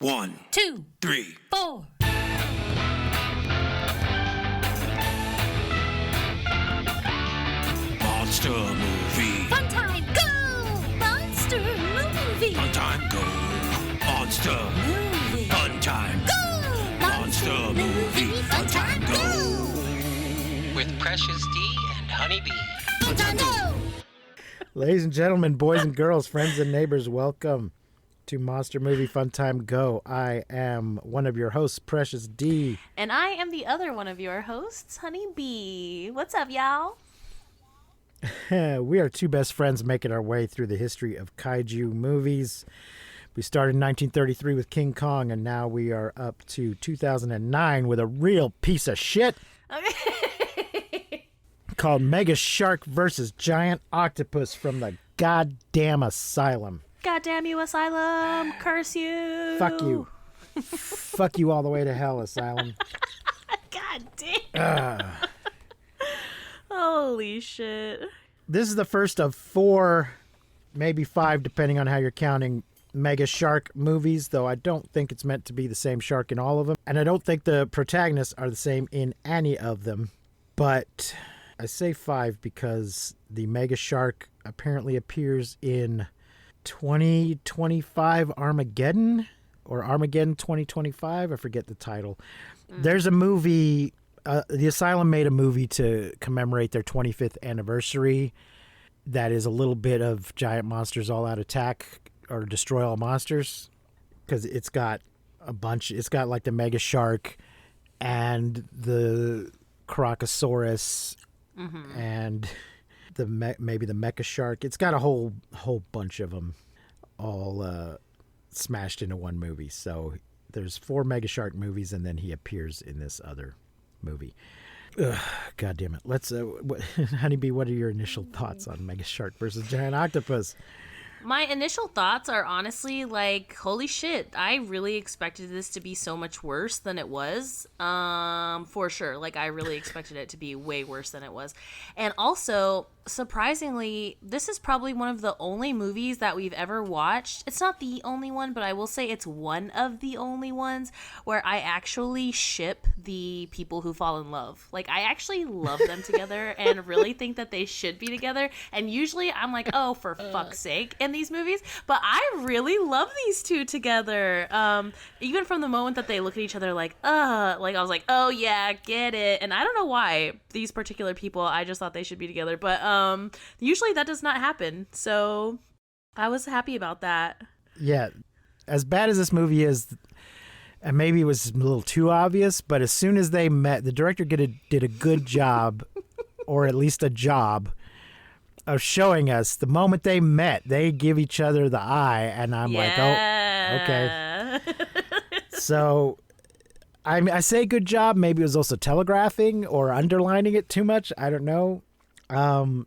1, 2, 3, 4. Monster movie. Fun time, go! Monster movie. Fun time, go. Monster Movie. Fun time. Go! Monster movie. Fun time, go. With Precious D and Honeybee. Fun time, go! Ladies and gentlemen, boys and girls, friends and neighbors, welcome to Monster Movie Fun Time Go. I am one of your hosts, Precious D. And I am the other one of your hosts, Honeybee. What's up, y'all? We are two best friends making our way through the history of kaiju movies. We started in 1933 with King Kong, and now we are up to 2009 with a real piece of shit called Mega Shark vs. Giant Octopus from the goddamn Asylum. Goddamn you, Asylum. Curse you. Fuck you. Fuck you all the way to hell, Asylum. God damn. Holy shit. This is the first of 4, maybe 5, depending on how you're counting, Mega Shark movies, though I don't think it's meant to be the same shark in all of them. And I don't think the protagonists are the same in any of them. But I say 5 because the Mega Shark apparently appears in 2025 Armageddon, or Armageddon 2025. I forget the title. There's a movie... the Asylum made a movie to commemorate their 25th anniversary that is a little bit of Giant Monsters All Out Attack or Destroy All Monsters, because it's got a bunch. It's got like the Mega Shark and the Crocosaurus and the maybe the Mecha Shark. It's got a whole bunch of them all smashed into one movie. So there's 4 Mega Shark movies, and then he appears in this other movie. Ugh, God damn it. Let's Honeybee, what are your initial thoughts on Mega Shark versus Giant Octopus? My initial thoughts are honestly like, holy shit, I really expected this to be so much worse than it was. For sure. Like, I really expected it to be way worse than it was. And also, surprisingly, this is probably one of the only movies that we've ever watched. It's not the only one, but I will say it's one of the only ones where I actually ship the people who fall in love. Like, I actually love them together and really think that they should be together. And usually I'm like, oh, for fuck's sake, in these movies. But I really love these two together. Even from the moment that they look at each other like I was like, oh yeah, get it. And I don't know why these particular people, I just thought they should be together. But usually that does not happen. So I was happy about that. Yeah. As bad as this movie is, and maybe it was a little too obvious, but as soon as they met, the director did a good job, or at least a job, of showing us the moment they met, they give each other the eye, and I'm like, oh, okay. So I say good job. Maybe it was also telegraphing or underlining it too much. I don't know. Okay.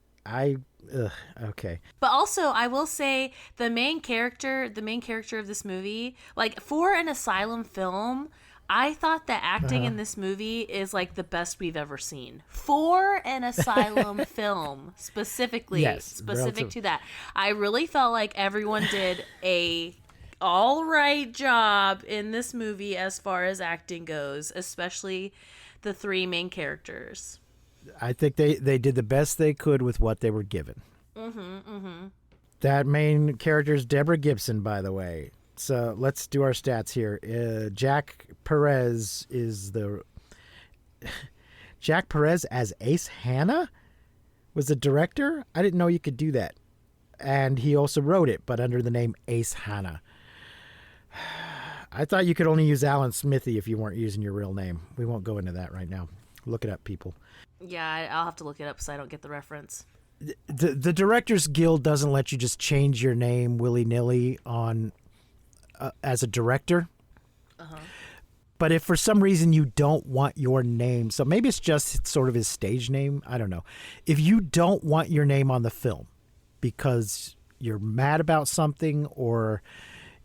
But also, I will say the main character of this movie, like, for an Asylum film, I thought the acting in this movie is like the best we've ever seen. For an Asylum film, specifically, specific to that. I really felt like everyone did a all right job in this movie as far as acting goes, especially the 3 main characters. I think they did the best they could with what they were given. That main character is Deborah Gibson, by the way. So let's do our stats here. Jack Perez as Ace Hannah was the director. I didn't know you could do that. And he also wrote it, but under the name Ace Hannah. I thought you could only use Alan Smithy if you weren't using your real name. We won't go into that right now. Look it up, people. Yeah, I'll have to look it up because I don't get the reference. The Directors Guild doesn't let you just change your name willy-nilly on as a director. But if for some reason you don't want your name, so maybe it's just sort of his stage name, I don't know. If you don't want your name on the film because you're mad about something or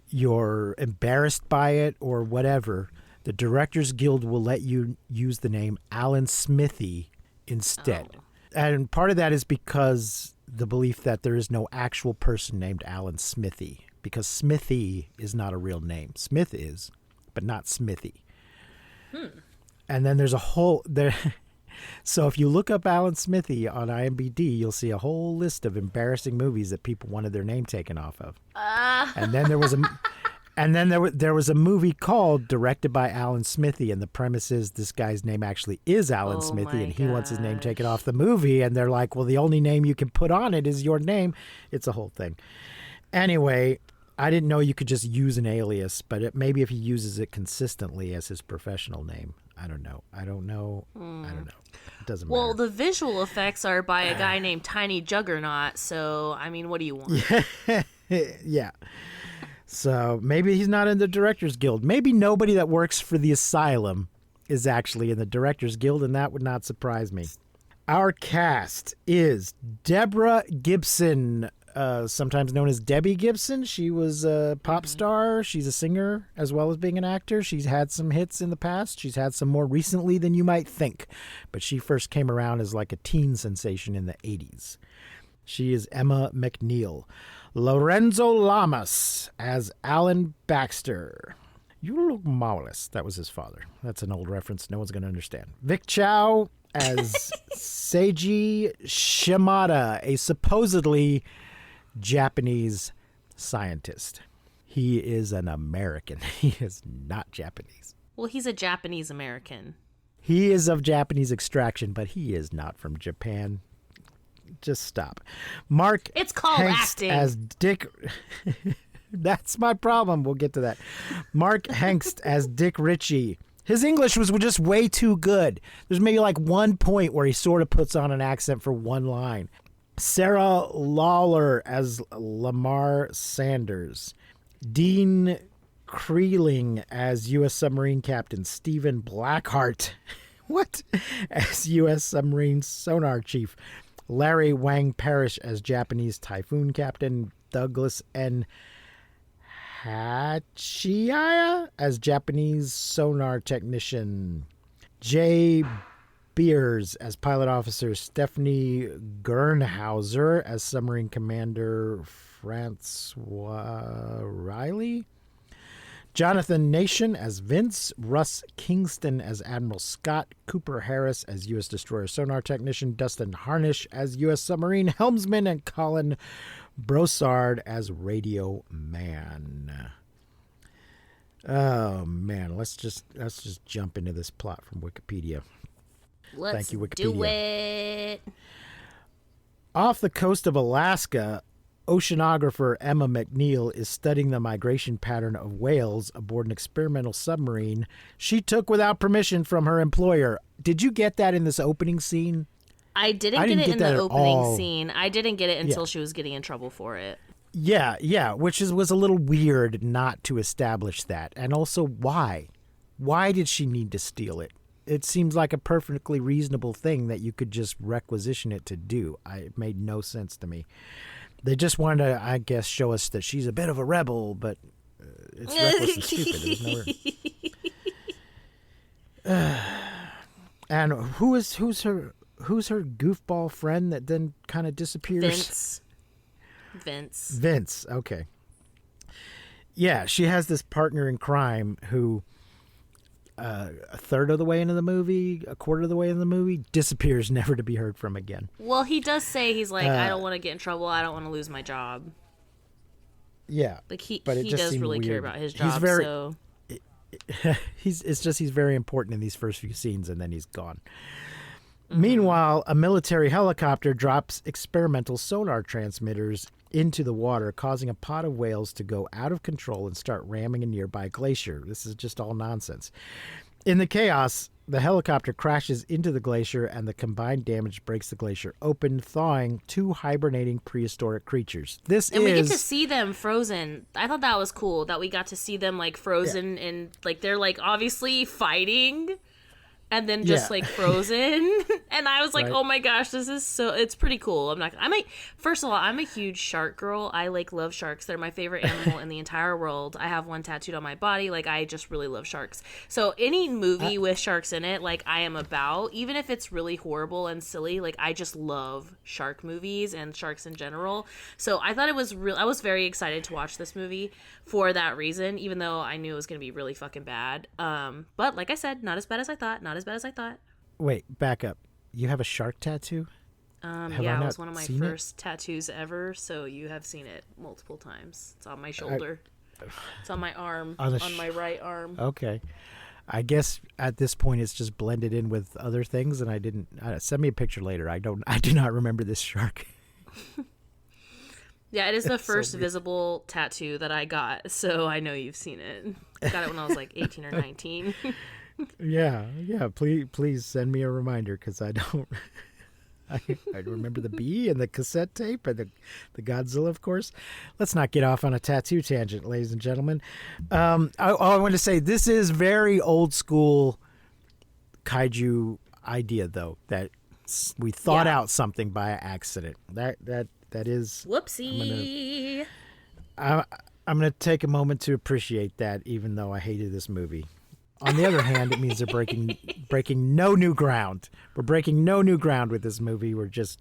you're embarrassed by it or whatever, the Directors Guild will let you use the name Alan Smithy instead. Oh. And part of that is because the belief that there is no actual person named Alan Smithy, because Smithy is not a real name. Smith is, but not Smithy. And then there's a whole there. So if you look up Alan Smithy on IMDb, you'll see a whole list of embarrassing movies that people wanted their name taken off of. And then there was a. And then there was a movie called directed by Alan Smithy, and the premise is this guy's name actually is Alan Smithy, and he wants his name taken off the movie. And they're like, well, the only name you can put on it is your name. It's a whole thing. Anyway, I didn't know you could just use an alias, but maybe if he uses it consistently as his professional name. I don't know. I don't know. It doesn't matter. Well, the visual effects are by a guy named Tiny Juggernaut, so, I mean, what do you want? Yeah. So maybe he's not in the Directors Guild. Maybe nobody that works for the Asylum is actually in the Directors Guild, and that would not surprise me. Our cast is Deborah Gibson, sometimes known as Debbie Gibson. She was a pop star. She's a singer as well as being an actor. She's had some hits in the past. She's had some more recently than you might think. But she first came around as like a teen sensation in the 80s. She is Emma McNeil. Lorenzo Lamas as Alan Baxter. You look marvelous. That was his father. That's an old reference no one's going to understand. Vic Chow as Seiji Shimada, a supposedly Japanese scientist. He is an American. He is not Japanese. Well, he's a Japanese American. He is of Japanese extraction, but he is not from Japan. Just stop. Mark It's called Hengst acting. as Dick. That's my problem. We'll get to that. Mark Hengst as Dick Ritchie. His English was just way too good. There's maybe like one point where he sort of puts on an accent for one line. Sarah Lawler as Lamar Sanders. Dean Creeling as U.S. Submarine Captain Stephen Blackheart. What? As U.S. Submarine Sonar Chief. Larry Wang Parrish as Japanese Typhoon Captain. Douglas N. Hachiya as Japanese Sonar Technician. Jay Beers as Pilot Officer. Stephanie Gernhauser as Submarine Commander Francois Riley. Jonathan Nation as Vince, Russ Kingston as Admiral Scott, Cooper Harris as U.S. Destroyer Sonar Technician, Dustin Harnish as U.S. Submarine Helmsman, and Colin Brossard as Radio Man. Oh man, let's just jump into this plot from Wikipedia. Let's Thank you, Wikipedia. do it. Off the coast of Alaska, oceanographer Emma McNeil is studying the migration pattern of whales aboard an experimental submarine she took without permission from her employer. Did you get that in this opening scene? I didn't get it in the opening scene. I didn't get it until Yeah. she was getting in trouble for it. Yeah, which was a little weird not to establish that. And also, why? Why did she need to steal it? It seems like a perfectly reasonable thing that you could just requisition it to do. It made no sense to me. They just wanted to, I guess, show us that she's a bit of a rebel, but it's reckless and stupid. And who's her goofball friend that then kind of disappears? Vince. Okay. Yeah, she has this partner in crime who a third of the way into the movie, a quarter of the way in the movie, disappears, never to be heard from again. Well, he does say he's like, I don't want to get in trouble. I don't want to lose my job. Yeah, Like he but it just does seemed really care weird. about his job. He's very, so he's very important in these first few scenes, and then he's gone. Meanwhile, a military helicopter drops experimental sonar transmitters into the water, causing a pod of whales to go out of control and start ramming a nearby glacier. This is just all nonsense. In the chaos, the helicopter crashes into the glacier, and the combined damage breaks the glacier open, thawing two hibernating prehistoric creatures. we get to see them frozen. I thought that was cool that we got to see them like frozen and like they're like obviously fighting. and then just Yeah. like frozen. And I was like, Right. oh my gosh, it's pretty cool. First of all, I'm a huge shark girl. I like love sharks. They're my favorite animal in the entire world. I have one tattooed on my body. Like, I just really love sharks. So any movie with sharks in it, like, I am about, even if it's really horrible and silly, like, I just love shark movies and sharks in general. So I thought it was I was very excited to watch this movie for that reason, even though I knew it was going to be really fucking bad. But like I said, not as bad as I thought. Not as bad as I thought. Wait, back up. You have a shark tattaoo? Have I Yeah, it not was one of my seen it? first tattoos ever, so you have seen it multiple times. It's on my shoulder. It's on my arm, On on my right arm. Okay. I guess at this point it's just blended in with other things, and I didn't. Send me a picture later. I do not remember this shark. Yeah, it is the It's so first weird. visible tattoo that I got, so I know you've seen it. I got it when I was like 18 or 19. Yeah. Please send me a reminder because I don't. I remember the bee and the cassette tape and the Godzilla, of course. Let's not get off on a tattoo tangent, ladies and gentlemen. I want to say this is very old school kaiju idea, though, that we thought Yeah. out something by accident. That is. Whoopsie. I'm going to take a moment to appreciate that, even though I hated this movie. On the other hand, it means they're breaking no new ground. We're breaking no new ground with this movie. We're just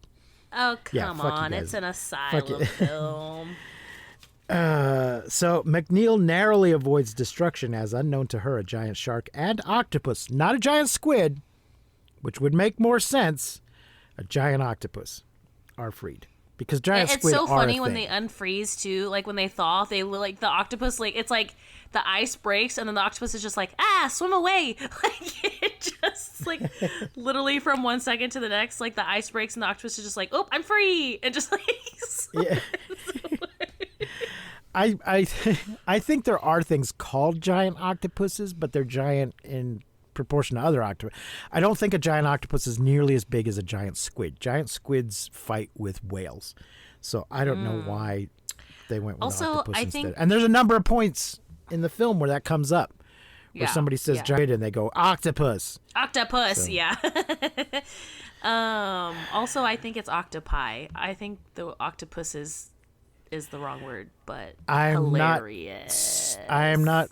Oh, Yeah, come fuck you on. guys. It's an Fuck Asylum it. film. so McNeil narrowly avoids destruction as, unknown to her, a giant shark and octopus, not a giant squid, which would make more sense. A giant octopus are freed because giant It's squid so are funny a when thing. they unfreeze too. Like when they thaw, they like the octopus. Like it's like the ice breaks, and then the octopus is just like, swim away. Like it just like literally from 1 second to the next, like the ice breaks, and the octopus is just like, oh, I'm free, and just like. Yeah. I think there are things called giant octopuses, but they're giant in proportion to other octopus. I don't think a giant octopus is nearly as big as a giant squid. Giant squids fight with whales, so I don't know why they went with Also, octopus I instead. think- And there's a number of points in the film where that comes up, where Yeah, somebody says yeah. giant and they go octopus. Octopus, yeah. Also, I think it's octopi. I think the octopus is the wrong word, but I'm not- hilarious. I am not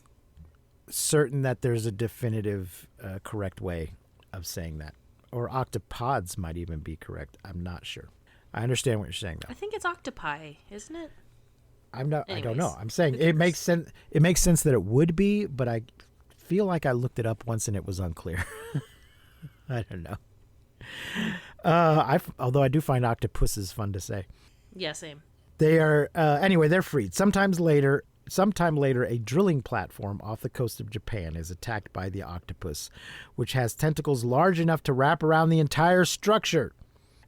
certain that there's a definitive correct way of saying that, or octopods might even be correct. I'm not sure. I understand what you're saying, though. I think it's octopi, isn't it? I'm not. I don't know. Anyways, I'm saying who it cares? makes sense. It makes sense that it would be, but I feel like I looked it up once and it was unclear. I don't know. Although I do find octopuses fun to say. Yeah, same. They are anyway. They're freed. Sometime later, a drilling platform off the coast of Japan is attacked by the octopus, which has tentacles large enough to wrap around the entire structure.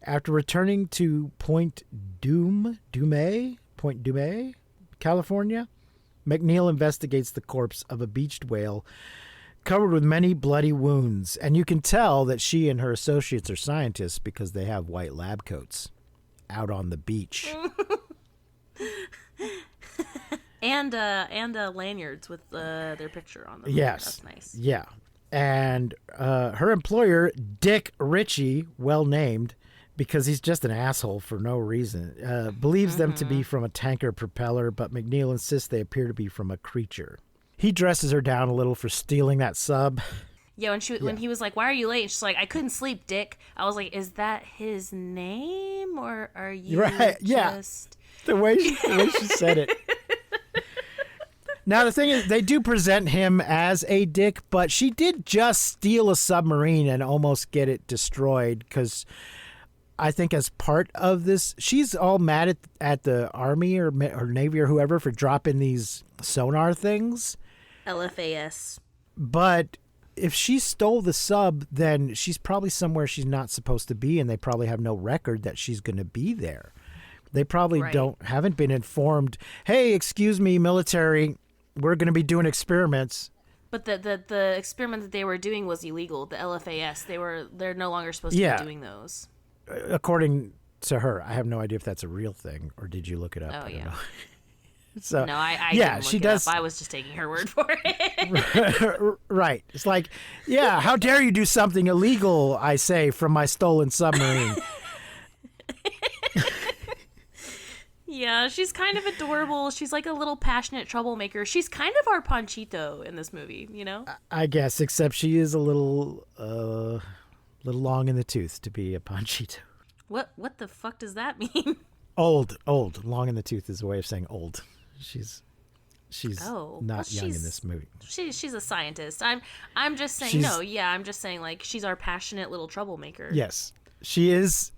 After returning to Point Dume, California, McNeil investigates the corpse of a beached whale covered with many bloody wounds, and you can tell that she and her associates are scientists because they have white lab coats out on the beach. And lanyards with their picture on them. Yes. That's nice. Yeah. And her employer, Dick Ritchie, well named because he's just an asshole for no reason, believes them to be from a tanker propeller, but McNeil insists they appear to be from a creature. He dresses her down a little for stealing that sub. Yeah, when he was like, "Why are you late?" And she's like, "I couldn't sleep, Dick." I was like, "Is that his name, or are you Right, yeah. just?" The way she said it. Now, the thing is, they do present him as a dick, but she did just steal a submarine and almost get it destroyed because I think as part of this, she's all mad at the Army or Navy or whoever for dropping these sonar things. LFAS. But if she stole the sub, then she's probably somewhere she's not supposed to be, and they probably have no record that she's going to be there. They probably Right. haven't been informed, hey, excuse me, military, we're going to be doing experiments. But the experiment that they were doing was illegal. The LFAS. They're no longer supposed to Yeah. be doing those. According to her. I have no idea if that's a real thing, or did you look it up? Oh, I don't yeah. know. So No, I yeah, didn't look she it does. up. I was just taking her word for it. Right. It's like, yeah, how dare you do something illegal, I say, from my stolen submarine. Yeah, she's kind of adorable. She's like a little passionate troublemaker. She's kind of our Panchito in this movie, you know? I guess, except she is a little long in the tooth to be a Panchito. What the fuck does that mean? Old. Long in the tooth is a way of saying old. She's Oh, not well, young in she's- this movie. She's a scientist. I'm just saying She's- no, yeah, I'm just saying like she's our passionate little troublemaker. Yes, she is.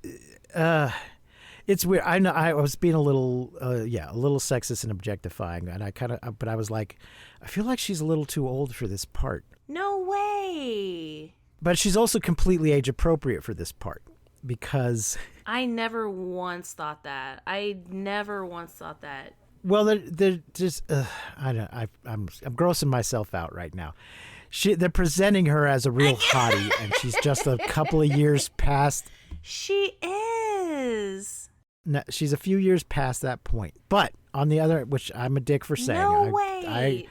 It's weird. I know I was being a little sexist and objectifying, and but I was like, I feel like she's a little too old for this part. No way. But she's also completely age appropriate for this part because, I never once thought that. well, they're just I'm grossing myself out right now. They're presenting her as a real hottie, and she's just a couple of years past. She is. No, she's a few years past that point. But on the other, which I'm a dick for saying. No way.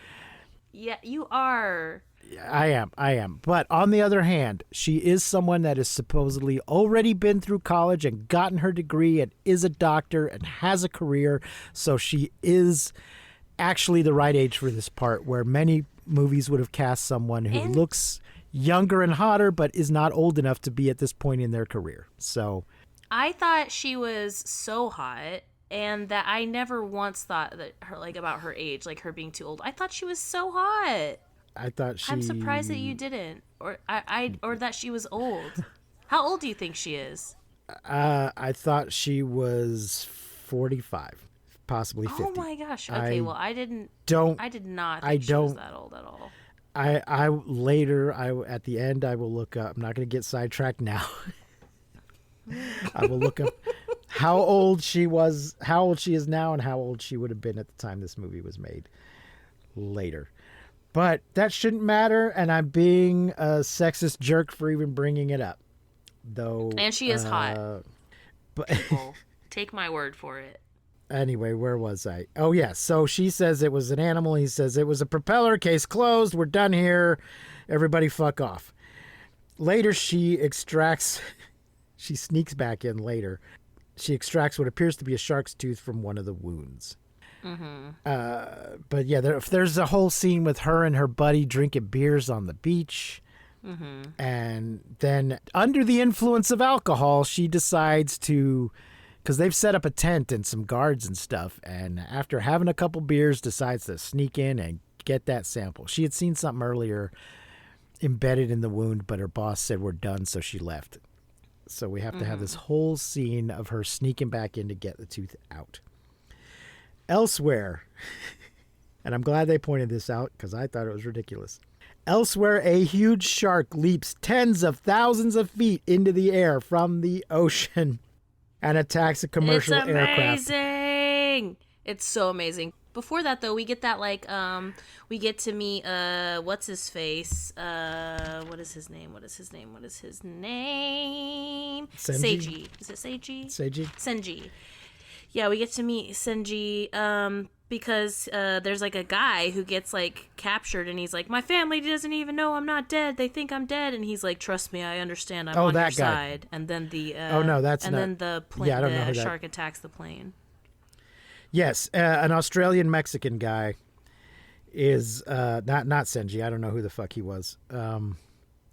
Yeah, you are. I am. But on the other hand, she is someone that has supposedly already been through college and gotten her degree and is a doctor and has a career. So she is actually the right age for this part, where many movies would have cast someone who looks younger and hotter but is not old enough to be at this point in their career. So I thought she was so hot, and that I never once thought that her about her age, like her being too old. I thought she was so hot. I thought she. I'm surprised that you didn't, or or that she was old. How old do you think she is? I thought she was 45, possibly 50. Oh my gosh. Okay, well I did not think she was that old at all. I later at the end I will look up. I'm not going to get sidetracked now. I will look up how old she is now, and how old she would have been at the time this movie was made later. But that shouldn't matter, and I'm being a sexist jerk for even bringing it up. Though, And she is hot. But Well, take my word for it. anyway, where was I? Oh, yeah. So she says it was an animal. He says it was a propeller. Case closed. We're done here. Everybody fuck off. Later, she sneaks back in later. She extracts what appears to be a shark's tooth from one of the wounds. Mm-hmm. But yeah, there's a whole scene with her and her buddy drinking beers on the beach. Mm-hmm. And then under the influence of alcohol, she decides to, because they've set up a tent and some guards and stuff, and after having a couple beers, decides to sneak in and get that sample. She had seen something earlier embedded in the wound, but her boss said we're done, so she left. So we have to have this whole scene of her sneaking back in to get the tooth out. Elsewhere, and I'm glad they pointed this out because I thought it was ridiculous. Elsewhere, a huge shark leaps tens of thousands of feet into the air from the ocean and attacks a commercial aircraft. It's amazing. It's so amazing. Before that, though, we get that we get to meet what's his face? What is his name? Senji? Seiji. Is it Seiji? Senji. Yeah, we get to meet Senji because there's like a guy who gets like captured, and he's like, my family doesn't even know I'm not dead. They think I'm dead, and he's like, trust me, I understand. I'm on your side. And then the then the plane, I don't know who that... shark attacks the plane. Yes, an Australian Mexican guy is not Senji. I don't know who the fuck he was.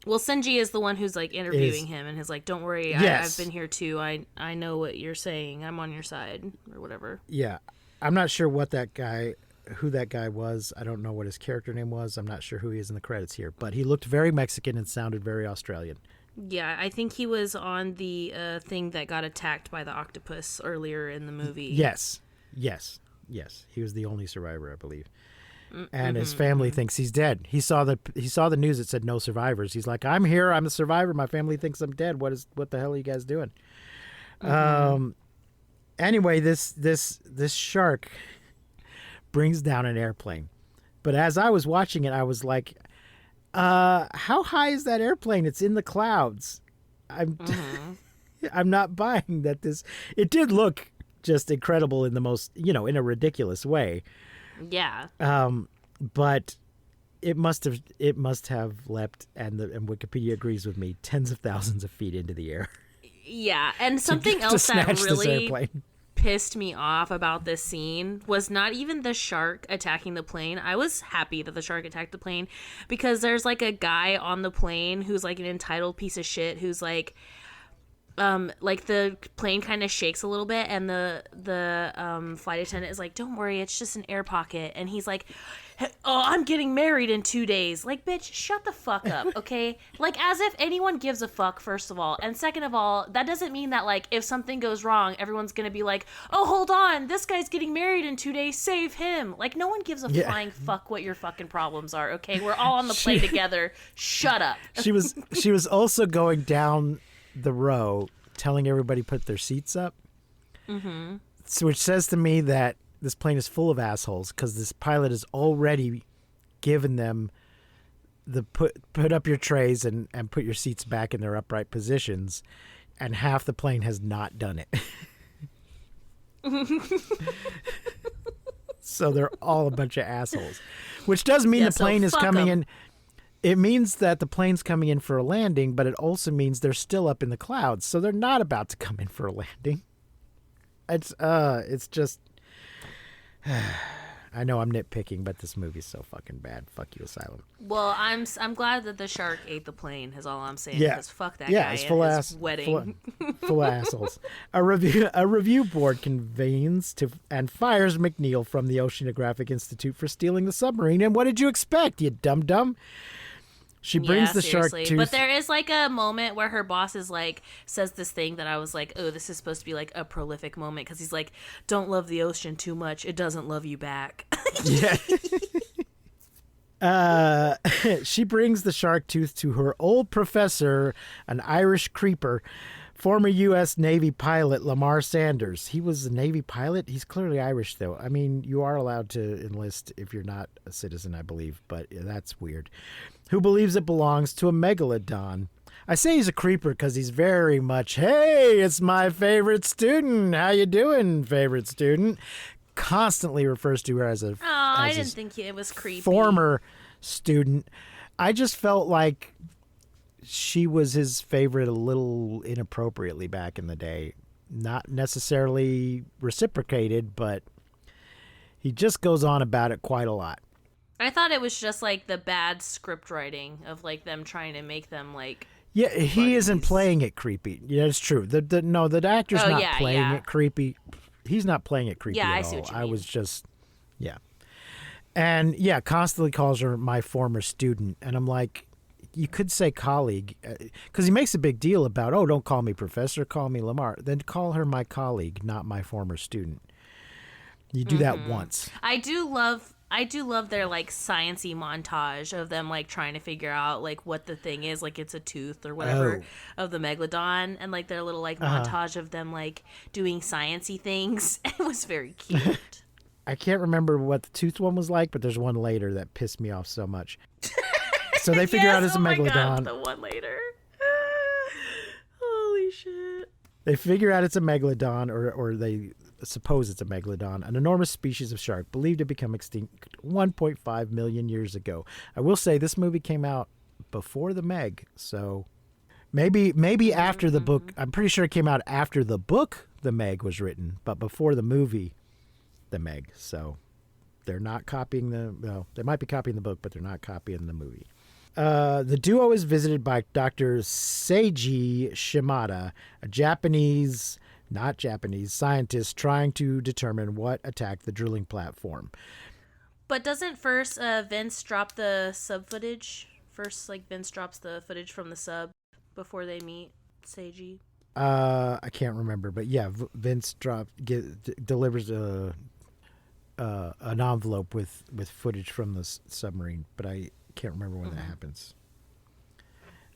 Well, Senji is the one who's like interviewing him, and is like, "Don't worry, yes. I've been here too. I know what you're saying. I'm on your side, or whatever." Yeah, I'm not sure who that guy was. I don't know what his character name was. I'm not sure who he is in the credits here, but he looked very Mexican and sounded very Australian. Yeah, I think he was on the thing that got attacked by the octopus earlier in the movie. Yes. He was the only survivor, I believe. And his family thinks he's dead. He saw the news that said no survivors. He's like, I'm here. I'm a survivor. My family thinks I'm dead. What the hell are you guys doing? Anyway, this shark brings down an airplane. But as I was watching it, I was like, how high is that airplane? It's in the clouds. I'm not buying that it did look just incredible in the most, in a ridiculous way. Yeah. But it must have leapt, and Wikipedia agrees with me, tens of thousands of feet into the air. Yeah, and something to else that snatch this really airplane. pissed me off about this scene was not even the shark attacking the plane. I was happy that the shark attacked the plane because there's like a guy on the plane who's like an entitled piece of shit who's like the plane kind of shakes a little bit, and the flight attendant is like, "Don't worry, it's just an air pocket." And he's like, "Oh, I'm getting married in 2 days." Like, bitch, shut the fuck up, okay? Like, as if anyone gives a fuck, first of all. And second of all, that doesn't mean that, like, if something goes wrong, everyone's gonna be like, "Oh, hold on, this guy's getting married in 2 days, save him." Like, no one gives a flying fuck what your fucking problems are, okay? We're all on the plane together. Shut up. She was also going down the row telling everybody put their seats up. Mm-hmm. So, which says to me that this plane is full of assholes because this pilot has already given them the put up your trays and put your seats back in their upright positions, and half the plane has not done it. So they're all a bunch of assholes, which does mean the plane is coming in. It means that the plane's coming in for a landing, but it also means they're still up in the clouds, so they're not about to come in for a landing. It's just I know I'm nitpicking, but this movie's so fucking bad. Fuck you, Asylum. Well, I'm glad that the shark ate the plane. Is all I'm saying. Yeah, because fuck that yeah, guy it's and full his wedding. full of assholes. A review board convenes and fires McNeil from the Oceanographic Institute for stealing the submarine. And what did you expect, you dum-dum? She brings the shark tooth. But there is like a moment where her boss is like says this thing that I was like, oh, this is supposed to be like a prolific moment because he's like, don't love the ocean too much. It doesn't love you back. Yeah. She brings the shark tooth to her old professor, an Irish creeper, former U.S. Navy pilot Lamar Sanders. He was a Navy pilot. He's clearly Irish, though. I mean, you are allowed to enlist if you're not a citizen, I believe, but that's weird. Who believes it belongs to a megalodon. I say he's a creeper because he's very much, hey, it's my favorite student. How you doing, favorite student? Constantly refers to her as a I didn't think it was creepy. Former student. I just felt like she was his favorite a little inappropriately back in the day. Not necessarily reciprocated, but he just goes on about it quite a lot. I thought it was just like the bad script writing of like them trying to make them like. Yeah, he buddies. isn't playing it creepy. Yeah, it's true. The actor's not playing it creepy. He's not playing it creepy at all. I see what you mean. I was just, yeah. And yeah, constantly calls her my former student. And I'm like, you could say colleague, because he makes a big deal about, oh, don't call me professor, call me Lamar. Then call her my colleague, not my former student. You do that once. I do love their like science-y montage of them like trying to figure out like what the thing is, like it's a tooth or whatever of the megalodon, and like their little like montage of them like doing science-y things. It was very cute. I can't remember what the tooth one was like, but there's one later that pissed me off so much. So they figure out it's a megalodon. God, the one later. Holy shit. They figure out it's a megalodon, or they suppose it's a megalodon, an enormous species of shark believed to become extinct 1.5 million years ago. I will say this movie came out before the Meg, so maybe after the book. I'm pretty sure it came out after the book The Meg was written, but before the movie The Meg. So they're not copying they might be copying the book, but they're not copying the movie. The duo is visited by Dr. Seiji Shimada, a not Japanese scientist trying to determine what attacked the drilling platform. But doesn't first Vince drop the sub footage? First, like Vince drops the footage from the sub before they meet Seiji. I can't remember, but yeah, Vince delivers an envelope with footage from the submarine, but I can't remember when that happens.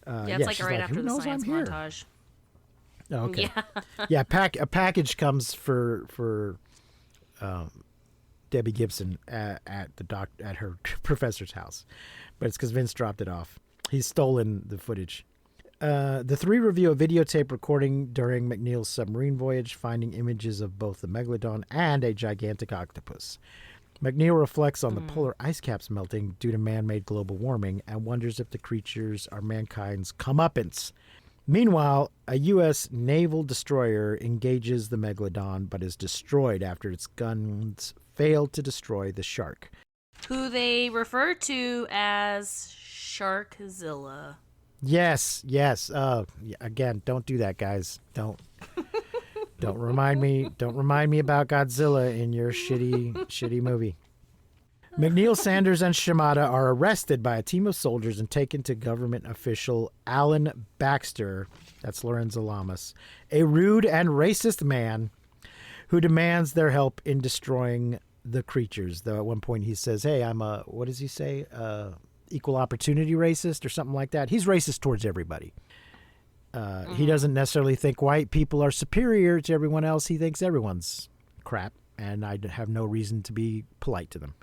It's like right after the science montage. Oh, okay. Yeah, a package comes for Debbie Gibson at her professor's house, but it's because Vince dropped it off. He's stolen the footage. The three review a videotape recording during McNeil's submarine voyage, finding images of both the megalodon and a gigantic octopus. McNeil reflects on the polar ice caps melting due to man-made global warming and wonders if the creatures are mankind's comeuppance. Meanwhile, a U.S. naval destroyer engages the Megalodon but is destroyed after its guns fail to destroy the shark. Who they refer to as Sharkzilla. Yes. Again, don't do that, guys. Don't remind me. Don't remind me about Godzilla in your shitty movie. McNeil, Sanders, and Shimada are arrested by a team of soldiers and taken to government official Alan Baxter, that's Lorenzo Lamas, a rude and racist man who demands their help in destroying the creatures. Though at one point he says, hey, I'm a, what does he say? Equal opportunity racist or something like that. He's racist towards everybody. He doesn't necessarily think white people are superior to everyone else. He thinks everyone's crap, and I have no reason to be polite to them.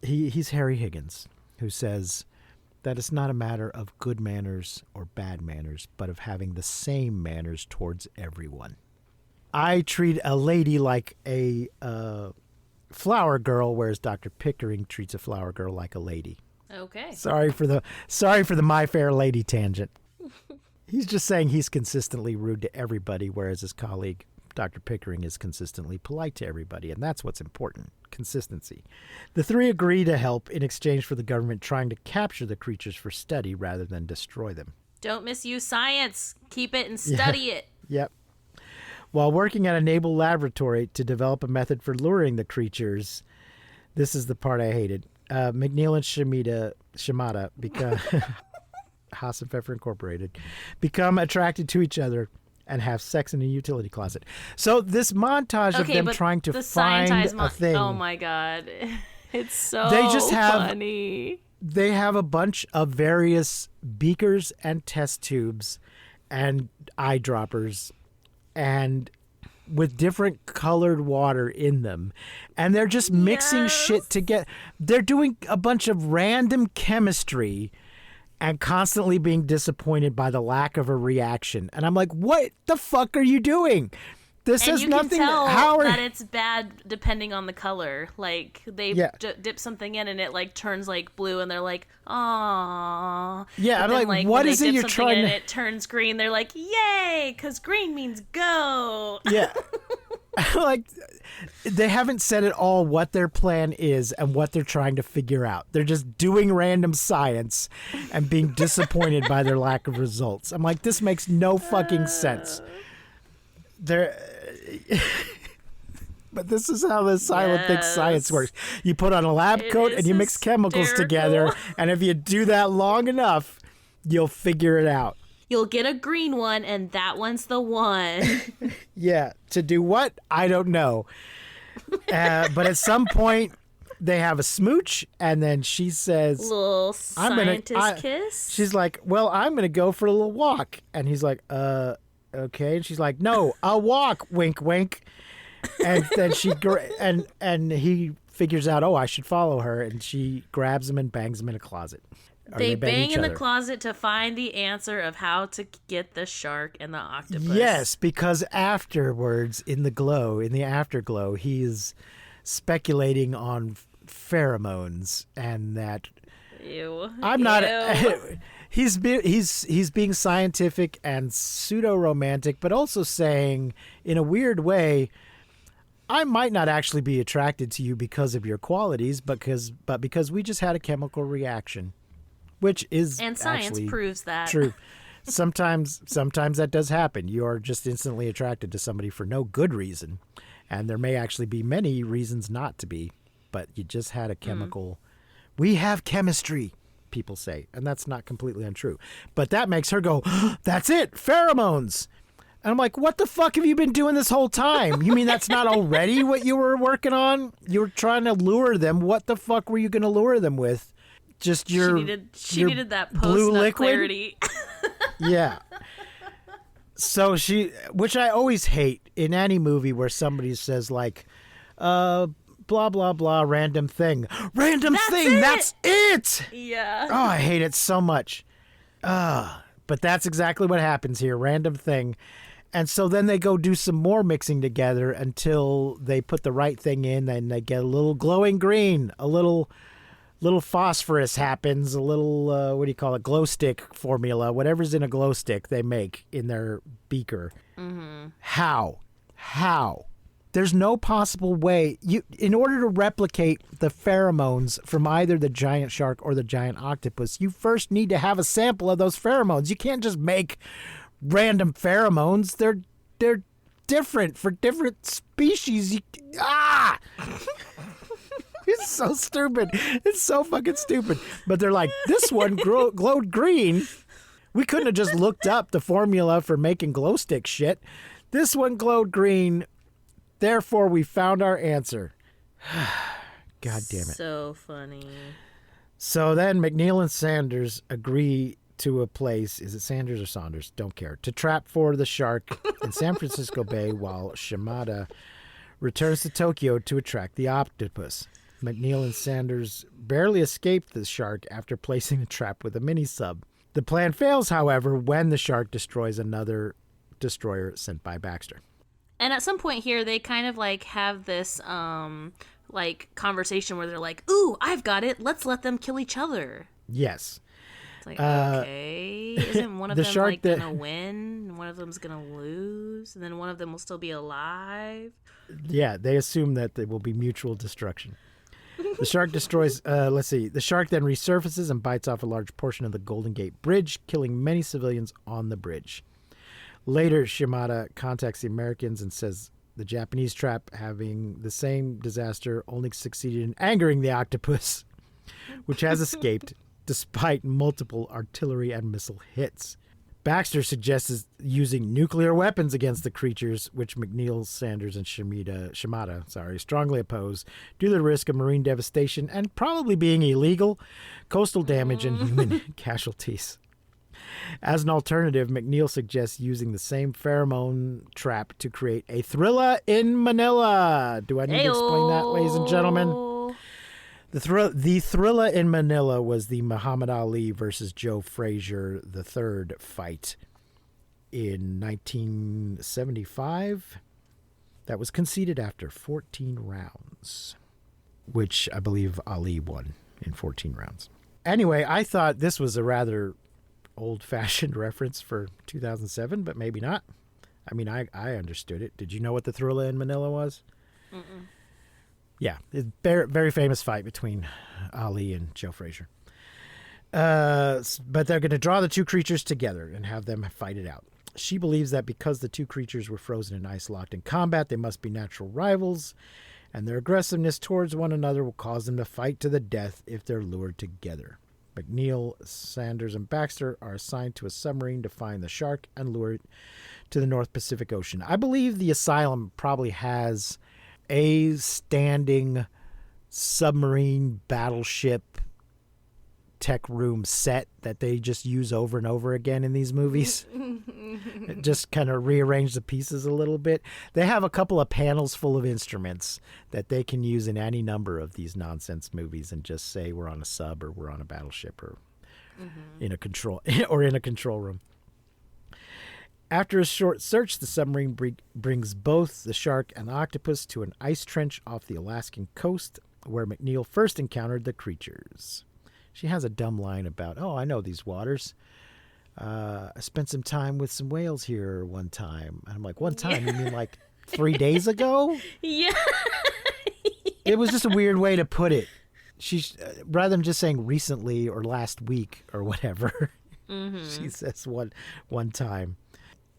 He's Harry Higgins, who says that it's not a matter of good manners or bad manners, but of having the same manners towards everyone. I treat a lady like a flower girl, whereas Dr. Pickering treats a flower girl like a lady. Okay. Sorry for the My Fair Lady tangent. He's just saying he's consistently rude to everybody, whereas his colleague, Dr. Pickering, is consistently polite to everybody, and that's what's important, consistency. The three agree to help in exchange for the government trying to capture the creatures for study rather than destroy them. Don't misuse science. Keep it and study it. Yep. While working at a naval laboratory to develop a method for luring the creatures, this is the part I hated. McNeil and Shimada become Haas and Pfeffer Incorporated become attracted to each other and have sex in a utility closet. So this montage of them trying to find a thing. Oh my god, it's so they just have, funny. They have a bunch of various beakers and test tubes and eyedroppers and with different colored water in them. And they're just mixing shit together. They're doing a bunch of random chemistry and constantly being disappointed by the lack of a reaction. And I'm like, what the fuck are you doing? This has nothing. You can tell that it's bad depending on the color. Like they dip something in and it like turns like blue, and they're like, "Aww." Yeah, I'm like, what is it you're trying to? It turns green. They're like, "Yay!" Because green means go. Yeah, like they haven't said at all what their plan is and what they're trying to figure out. They're just doing random science and being disappointed by their lack of results. I'm like, this makes no fucking sense. But this is how the Asylum thinks science works. You put on a lab coat and you mix chemicals together, and if you do that long enough, you'll figure it out. You'll get a green one, and that one's the one. Yeah, to do what? I don't know. But at some point, they have a smooch, and then she says, little scientist kiss? She's like, well, I'm going to go for a little walk. And he's like, okay. And she's like, no, a walk, wink, wink. And then and he figures out, oh, I should follow her. And she grabs him and bangs him in a closet. They bang in the closet to find the answer of how to get the shark and the octopus. Yes, because afterwards, in the afterglow, he's speculating on pheromones and that. Ew. I'm not. He's being scientific and pseudo-romantic, but also saying, in a weird way, I might not actually be attracted to you because of your qualities, but because we just had a chemical reaction, which is and science proves that true. Sometimes that does happen. You are just instantly attracted to somebody for no good reason, and there may actually be many reasons not to be, but you just had a chemical. We have chemistry, people say, and that's not completely untrue. But that makes her go, that's it, pheromones. And I'm like, what the fuck have you been doing this whole time? You mean that's not already what you were working on? You were trying to lure them. What the fuck were you going to lure them with? Just your She needed that blue post-nut liquid? clarity. Yeah. So which I always hate in any movie where somebody says like, blah, blah, blah, random thing. That's it! Yeah. Oh, I hate it so much. But that's exactly what happens here. Random thing. And so then they go do some more mixing together until they put the right thing in, and they get a little glowing green, a little phosphorus happens, a little, what do you call it, glow stick formula, whatever's in a glow stick they make in their beaker. Mm-hmm. How? There's no possible way. In order to replicate the pheromones from either the giant shark or the giant octopus, you first need to have a sample of those pheromones. You can't just make random pheromones. They're different for different species. It's so stupid. It's so fucking stupid. But they're like, this one glowed green. We couldn't have just looked up the formula for making glow stick shit. This one glowed green. Therefore, we found our answer. God damn it. So funny. So then McNeil and Sanders agree to a place, is it Sanders or Saunders? Don't care, to trap for the shark in San Francisco Bay while Shimada returns to Tokyo to attract the octopus. McNeil and Sanders barely escape the shark after placing the trap with a mini-sub. The plan fails, however, when the shark destroys another destroyer sent by Baxter. And at some point here, they kind of like have this like conversation where they're like, "Ooh, I've got it. Let's let them kill each other." Yes. It's like, okay, isn't one of the them shark like gonna win, and one of them's gonna lose, and then one of them will still be alive? Yeah, they assume that there will be mutual destruction. The shark destroys, the shark then resurfaces and bites off a large portion of the Golden Gate Bridge, killing many civilians on the bridge. Later, Shimada contacts the Americans and says the Japanese trap, having the same disaster, only succeeded in angering the octopus, which has escaped despite multiple artillery and missile hits. Baxter suggests using nuclear weapons against the creatures, which McNeil, Sanders, and Shimada strongly oppose due to the risk of marine devastation and probably being illegal, coastal damage, and human casualties. As an alternative, McNeil suggests using the same pheromone trap to create a thriller in Manila. Do I need to explain that, ladies and gentlemen? The thriller in Manila was the Muhammad Ali versus Joe Frazier III fight in 1975. That was conceded after 14 rounds, which I believe Ali won in 14 rounds. Anyway, I thought this was a rather old-fashioned reference for 2007, but maybe not. I mean, I understood it. Did you know what the thriller in Manila was? Mm-mm. Yeah, it's a very, very famous fight between Ali and Joe Frazier. But they're going to draw the two creatures together and have them fight it out. She believes that because the two creatures were frozen in ice, locked in combat, they must be natural rivals, and their aggressiveness towards one another will cause them to fight to the death if they're lured together. McNeil, Sanders, and Baxter are assigned to a submarine to find the shark and lure it to the North Pacific Ocean. I believe the Asylum probably has a standing submarine battleship tech room set that they just use over and over again in these movies. Just kind of rearrange the pieces a little bit. They have a couple of panels full of instruments that they can use in any number of these nonsense movies and just say we're on a sub or we're on a battleship or in a control room. After a short search, the submarine brings both the shark and octopus to an ice trench off the Alaskan coast where McNeil first encountered the creatures. She has a dumb line about, "Oh, I know these waters. I spent some time with some whales here one time." And I'm like, one time? You mean like 3 days ago? Yeah. It was just a weird way to put it. She's rather than just saying recently or last week or whatever, she says one time.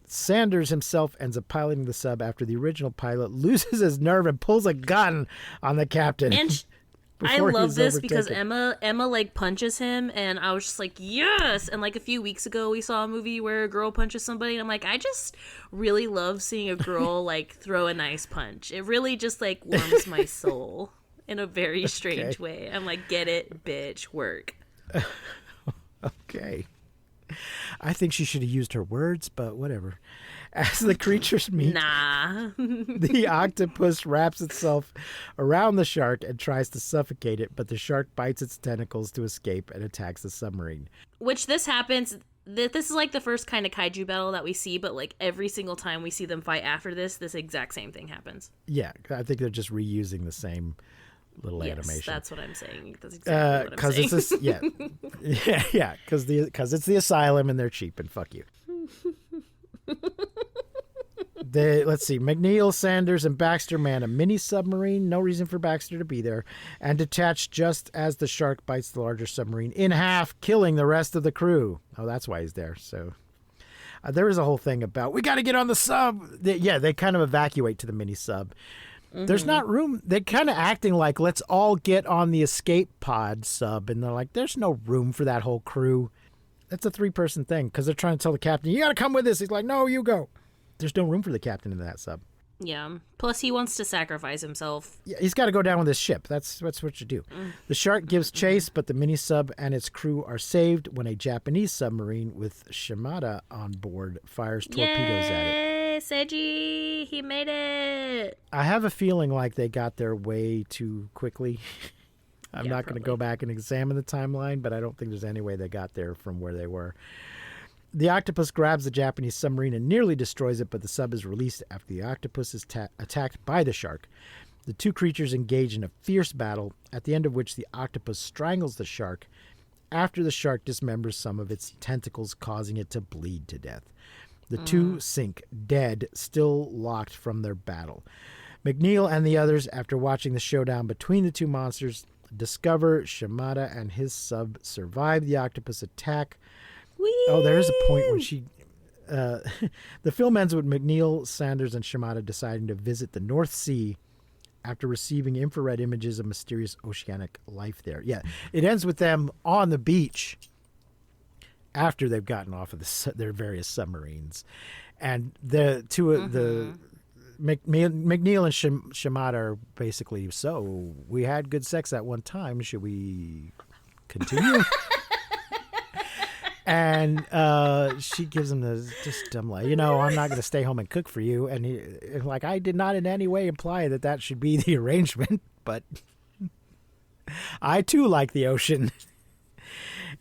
Sanders himself ends up piloting the sub after the original pilot loses his nerve and pulls a gun on the captain. And I love this because Emma like punches him, and I was just like, yes. And like a few weeks ago, we saw a movie where a girl punches somebody, and I'm like, I just really love seeing a girl like throw a nice punch. It really just like warms my soul in a very strange way. I'm like, get it, bitch, work. Okay. I think she should have used her words, but whatever. As the creatures meet, the octopus wraps itself around the shark and tries to suffocate it, but the shark bites its tentacles to escape and attacks the submarine. Which this happens this is like the first kind of kaiju battle that we see, but like every single time we see them fight after this exact same thing happens. Yeah, I think they're just reusing the same little Yes, animation. that's what I'm saying. That's exactly what I'm saying. It's this, yeah, because it's the Asylum and they're cheap and fuck you. Let's see, McNeil, Sanders, and Baxter man a mini submarine. No reason for Baxter to be there, and detach just as the shark bites the larger submarine in half, killing the rest of the crew. Oh, that's why he's there. So there is a whole thing about we got to get on the sub. They kind of evacuate to the mini sub. There's not room. They're kind of acting like let's all get on the escape pod sub, and they're like, there's no room for that whole crew. That's a 3-person thing because they're trying to tell the captain, you got to come with us. He's like, no, you go. There's no room for the captain in that sub. Yeah. Plus, he wants to sacrifice himself. Yeah, he's got to go down with his ship. That's what you do. The shark gives chase, but the mini sub and its crew are saved when a Japanese submarine with Shimada on board fires torpedoes at it. Yay, Seiji, he made it. I have a feeling like they got there way too quickly. I'm not going to go back and examine the timeline, but I don't think there's any way they got there from where they were. The octopus grabs the Japanese submarine and nearly destroys it, but the sub is released after the octopus is attacked by the shark. The two creatures engage in a fierce battle, at the end of which the octopus strangles the shark after the shark dismembers some of its tentacles, causing it to bleed to death. The two sink, dead, still locked from their battle. McNeil and the others, after watching the showdown between the two monsters, discover Shimada and his sub survive the octopus attack. Whee! Oh, there is a point when she... the film ends with McNeil, Sanders, and Shimada deciding to visit the North Sea after receiving infrared images of mysterious oceanic life there. Yeah, it ends with them on the beach after they've gotten off of their various submarines. And the two of the... McNeil and Shimada are basically, so we had good sex at one time. Should we continue? And she gives him the just dumb like, I'm not going to stay home and cook for you. And he, like, I did not in any way imply that should be the arrangement, but I too like the ocean.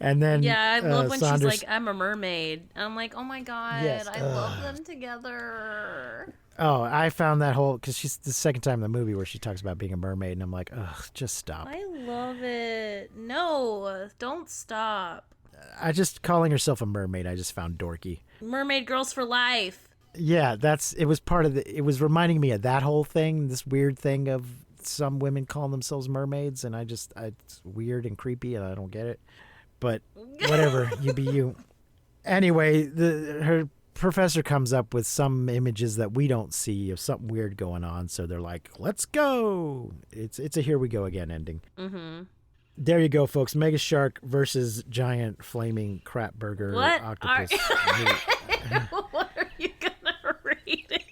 And then I love when Saunders, she's like, I'm a mermaid. I'm like, oh my God, yes, I love them together. Oh, I found that whole, because she's the second time in the movie where she talks about being a mermaid, and I'm like, ugh, just stop. I love it. No, don't stop. I just calling herself a mermaid, I just found dorky. Mermaid girls for life. Yeah, it was part of it was reminding me of that whole thing, this weird thing of some women calling themselves mermaids, and it's weird and creepy, and I don't get it. But whatever, you be you. Anyway, her professor comes up with some images that we don't see of something weird going on, so they're like, let's go. It's a here we go again ending. Mm-hmm. There you go, folks. Mega Shark versus giant flaming crap burger octopus. What are you gonna rate it?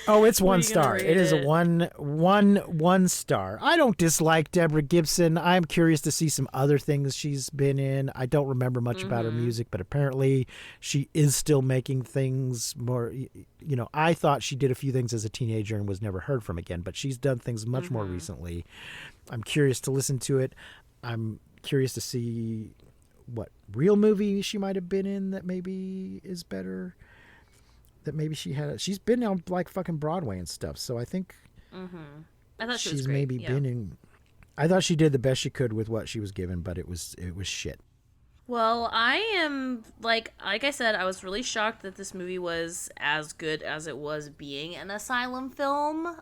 Oh, it's 1 star. It is a one star. I don't dislike Deborah Gibson. I'm curious to see some other things she's been in. I don't remember much about her music, but apparently she is still making things more. I thought she did a few things as a teenager and was never heard from again, but she's done things much more recently. I'm curious to listen to it. I'm curious to see what real movie she might have been in that maybe is better. That maybe she's been on like fucking Broadway and stuff. So I think I thought she was she's great. maybe been in. I thought she did the best she could with what she was given, but it was shit. Well, I am like I said, I was really shocked that this movie was as good as it was being an Asylum film.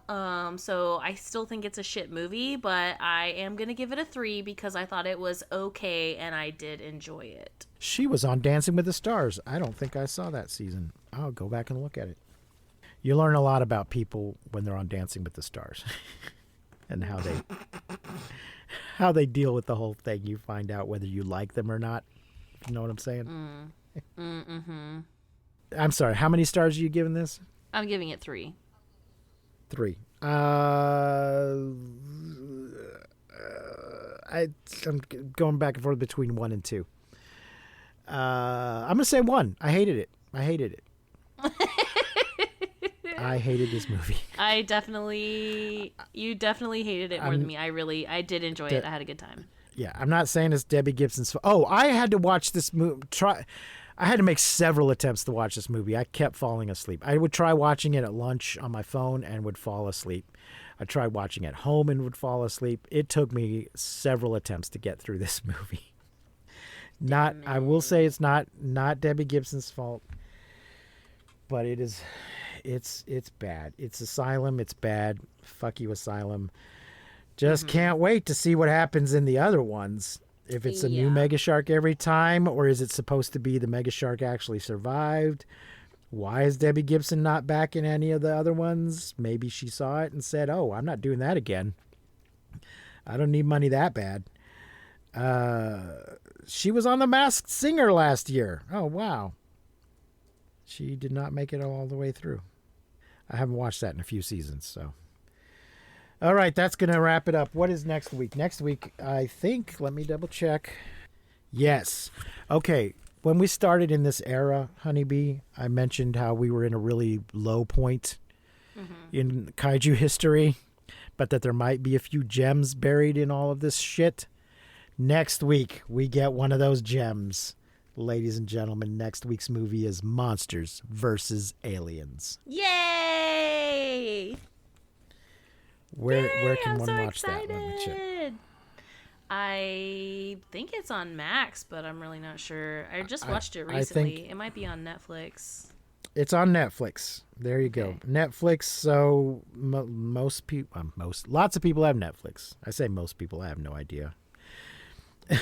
So I still think it's a shit movie, but I am gonna give it a 3 because I thought it was okay and I did enjoy it. She was on Dancing with the Stars. I don't think I saw that season. I'll go back and look at it. You learn a lot about people when they're on Dancing with the Stars, and how they deal with the whole thing. You find out whether you like them or not. You know what I'm saying? I'm sorry. How many stars are you giving this? I'm giving it 3. 3. I'm going back and forth between 1 and 2. I'm gonna say 1. I hated it. I hated this movie. You definitely hated it more than me. I did enjoy it. I had a good time. Yeah, I'm not saying it's Debbie Gibson's fault. Oh, I had to watch this movie. I had to make several attempts to watch this movie. I kept falling asleep. I would try watching it at lunch on my phone and would fall asleep. I tried watching at home and would fall asleep. It took me several attempts to get through this movie. I will say it's not Debbie Gibson's fault, but it's bad. It's Asylum. It's bad. Fuck you, Asylum. Just can't wait to see what happens in the other ones. If it's a new mega shark every time, or is it supposed to be the mega shark actually survived? Why is Debbie Gibson not back in any of the other ones? Maybe she saw it and said, "Oh, I'm not doing that again. I don't need money that bad." She was on The Masked Singer last year. Oh, wow. She did not make it all the way through. I haven't watched that in a few seasons, so. All right, that's going to wrap it up. What is next week? Next week, I think, let me double check. Yes. Okay, when we started in this era, Honeybee, I mentioned how we were in a really low point in kaiju history, but that there might be a few gems buried in all of this shit. Next week, we get one of those gems. Ladies and gentlemen, next week's movie is Monsters vs. Aliens. Yay! Where can I'm one so watch excited. that? Let me check. I think it's on Max, but I'm really not sure. I just watched it recently. It might be on Netflix. It's on Netflix. There you go. Netflix. So lots of people have Netflix. I say most people. I have no idea. But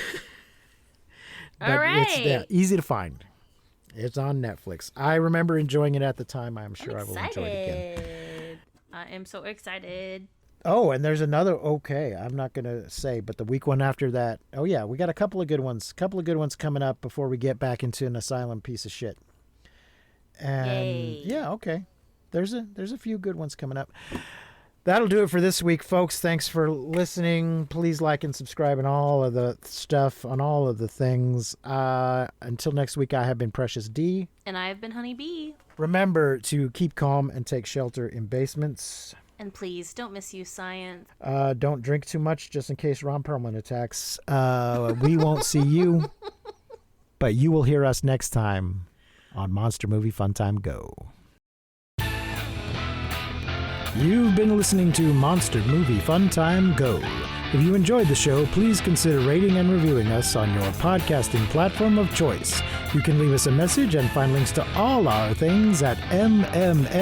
All right. It's there. Easy to find. It's on Netflix. I remember enjoying it at the time. I'm sure I will enjoy it again. I am so excited. Oh, and there's another. Okay, I'm not going to say, but the week one after that. Oh, yeah, we got a couple of good ones. Coming up before we get back into an Asylum piece of shit. And Yay. yeah, okay. There's a few good ones coming up. That'll do it for this week, folks. Thanks for listening. Please like and subscribe on all of the stuff, on all of the things. Until next week, I have been Precious D. And I have been Honeybee. Remember to keep calm and take shelter in basements. And please, don't misuse science. Don't drink too much just in case Ron Perlman attacks. We won't see you, but you will hear us next time on Monster Movie Fun Time Go. You've been listening to Monster Movie Fun Time Go. If you enjoyed the show, please consider rating and reviewing us on your podcasting platform of choice. You can leave us a message and find links to all our things at mmftg.com.